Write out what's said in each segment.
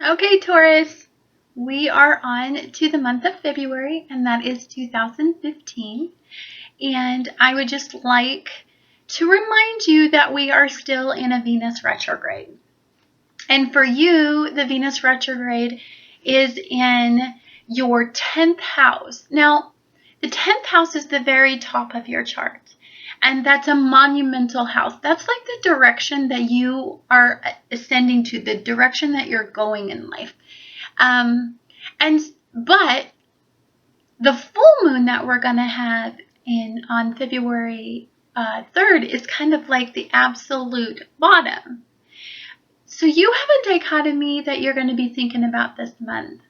Okay, Taurus, we are on to the month of February, and that is 2015. And I would just like to remind you that we are still in a Venus retrograde. And for you, the Venus retrograde is in your 10th house. Now, the 10th house is the very top of your chart. And that's a monumental house. That's like the direction that you are ascending to, the direction that you're going in life. But the full moon that we're going to have on February 3rd is kind of like the absolute bottom. So you have a dichotomy that you're going to be thinking about this month.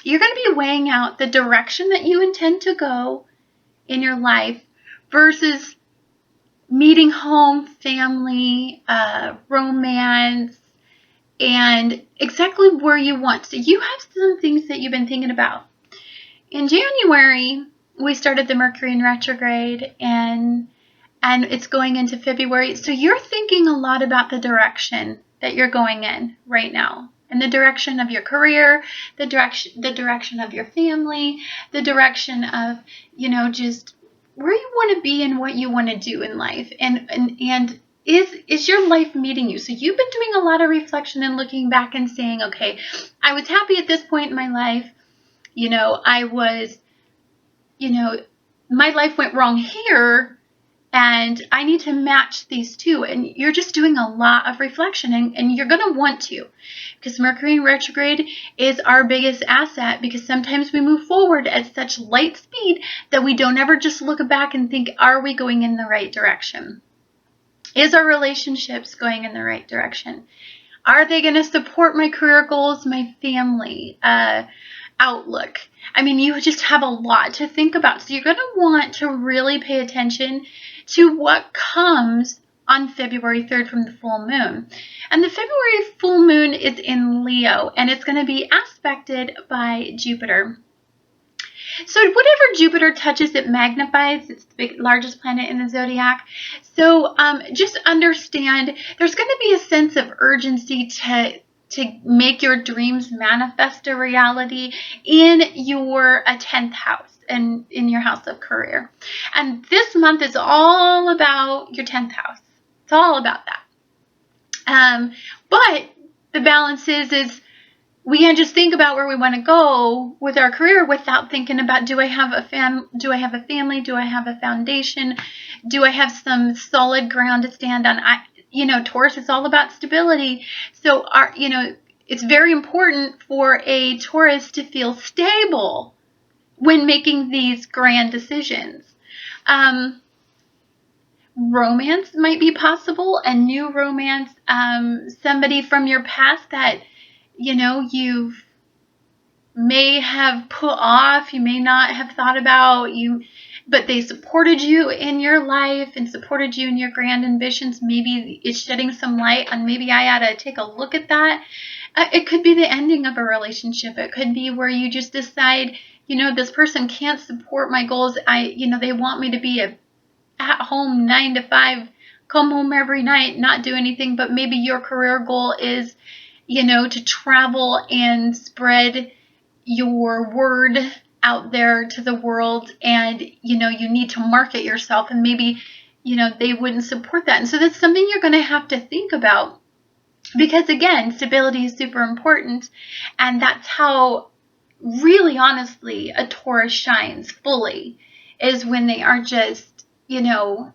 You're going to be weighing out the direction that you intend to go in your life versus meeting home, family, romance, and exactly where you want. So you have some things that you've been thinking about. In January, we started the Mercury in retrograde, and it's going into February. So you're thinking a lot about the direction that you're going in right now. And the direction of your career, the direction of your family, the direction of, just where you want to be and what you want to do in life. And is your life meeting you? So you've been doing a lot of reflection and looking back and saying, okay, I was happy at this point in my life. My life went wrong here, and I need to match these two. And you're just doing a lot of reflection, and you're going to want to, because Mercury in retrograde is our biggest asset, because sometimes we move forward at such light speed that we don't ever just look back and think, are we going in the right direction? Is our relationships going in the right direction? Are they going to support my career goals, my family outlook? I mean, you just have a lot to think about. So you're going to want to really pay attention to what comes on February 3rd from the full moon. And the February full moon is in Leo, and it's going to be aspected by Jupiter. So whatever Jupiter touches, it magnifies. It's the largest planet in the zodiac. So just understand there's going to be a sense of urgency to make your dreams manifest a reality in your 10th house and in your house of career. And this month is all about your 10th house. It's all about that. But the balance is we can just think about where we want to go with our career without thinking about, do I have a family? Do I have a foundation? Do I have some solid ground to stand on? Taurus is all about stability. So it's very important for a Taurus to feel stable when making these grand decisions. Romance might be possible, a new romance, somebody from your past that you may have put off, you may not have thought about, but they supported you in your life and supported you in your grand ambitions. Maybe it's shedding some light on, maybe I ought to take a look at that. It could be the ending of a relationship. It could be where you just decide, this person can't support my goals. They want me to be at home 9 to 5, come home every night, not do anything, but maybe your career goal is to travel and spread your word out there to the world, and you need to market yourself, and maybe they wouldn't support that. And so that's something you're going to have to think about, because again, stability is super important, and that's how really honestly a Taurus shines fully, is when they are just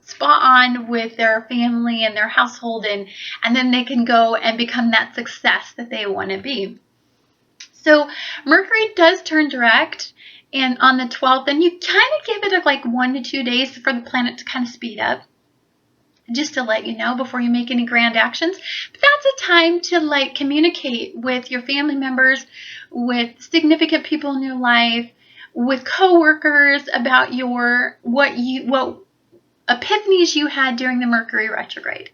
spot on with their family and their household, and then they can go and become that success that they want to be. So Mercury does turn direct, and on the 12th, and you kind of give it like 1 to 2 days for the planet to kind of speed up, just to let you know before you make any grand actions. But that's a time to communicate with your family members, with significant people in your life, with coworkers about what epiphanies you had during the Mercury retrograde.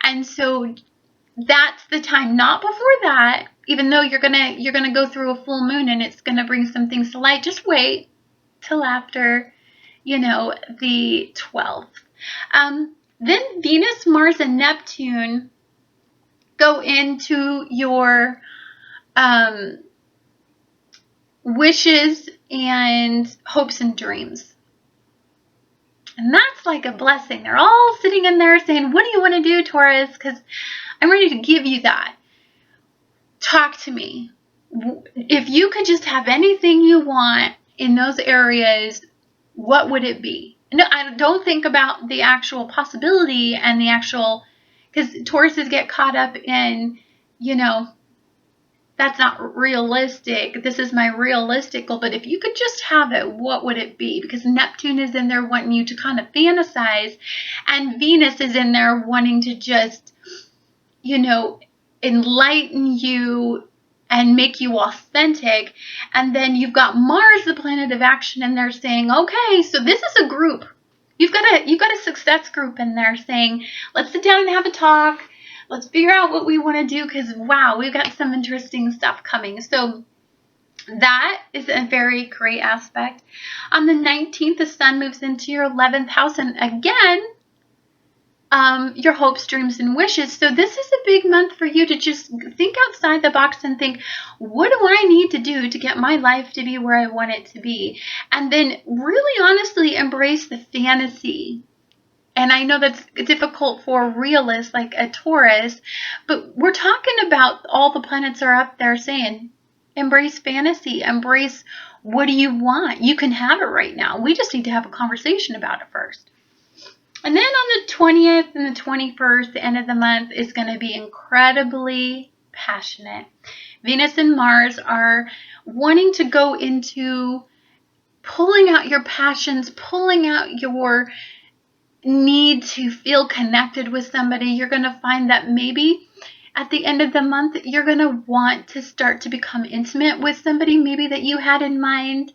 And so that's the time, not before that, even though you're gonna go through a full moon and it's gonna bring some things to light. Just wait till after the 12th. Then Venus, Mars, and Neptune go into your wishes and hopes and dreams. And that's like a blessing. They're all sitting in there saying, what do you want to do, Taurus? Because I'm ready to give you that. Talk to me. If you could just have anything you want in those areas, what would it be? No, I don't think about the actual possibility and the actual, because Tauruses get caught up in, that's not realistic. This is my realistic goal. But if you could just have it, what would it be? Because Neptune is in there wanting you to kind of fantasize, and Venus is in there wanting to just, enlighten you and make you authentic. And then you've got Mars, the planet of action, and they're saying, okay, so this is a group. You've got a success group in there saying, let's sit down and have a talk. Let's figure out what we want to do, because, wow, we've got some interesting stuff coming. So that is a very great aspect. On the 19th, the sun moves into your 11th house. And again, your hopes, dreams, and wishes. So this is a big month for you to just think outside the box and think, what do I need to do to get my life to be where I want it to be? And then really honestly embrace the fantasy. And I know that's difficult for a realist like a Taurus, but we're talking about all the planets are up there saying, embrace fantasy, embrace what do you want? You can have it right now. We just need to have a conversation about it first. And then on the 20th and the 21st, the end of the month is going to be incredibly passionate. Venus and Mars are wanting to go into pulling out your passions, pulling out your need to feel connected with somebody. You're going to find that maybe at the end of the month, you're going to want to start to become intimate with somebody maybe that you had in mind.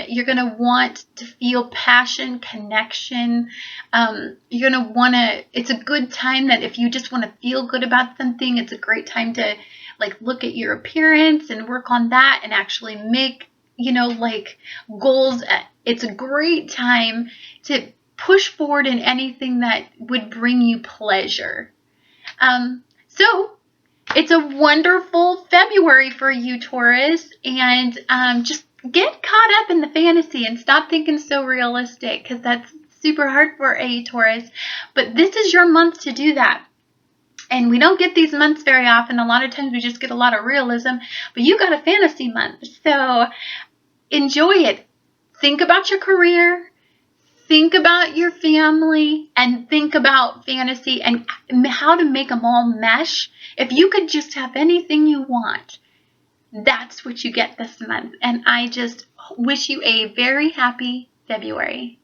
You're going to want to feel passion, connection. You're going to want to, it's a good time that if you just want to feel good about something, it's a great time to look at your appearance and work on that and actually make, goals. It's a great time to push forward in anything that would bring you pleasure. So it's a wonderful February for you, Taurus, and just get caught up in the fantasy and stop thinking so realistic, because that's super hard for a Taurus. But this is your month to do that. And we don't get these months very often. A lot of times we just get a lot of realism, but you got a fantasy month. So enjoy it. Think about your career. Think about your family, and think about fantasy and how to make them all mesh. If you could just have anything you want, that's what you get this month. And I just wish you a very happy February.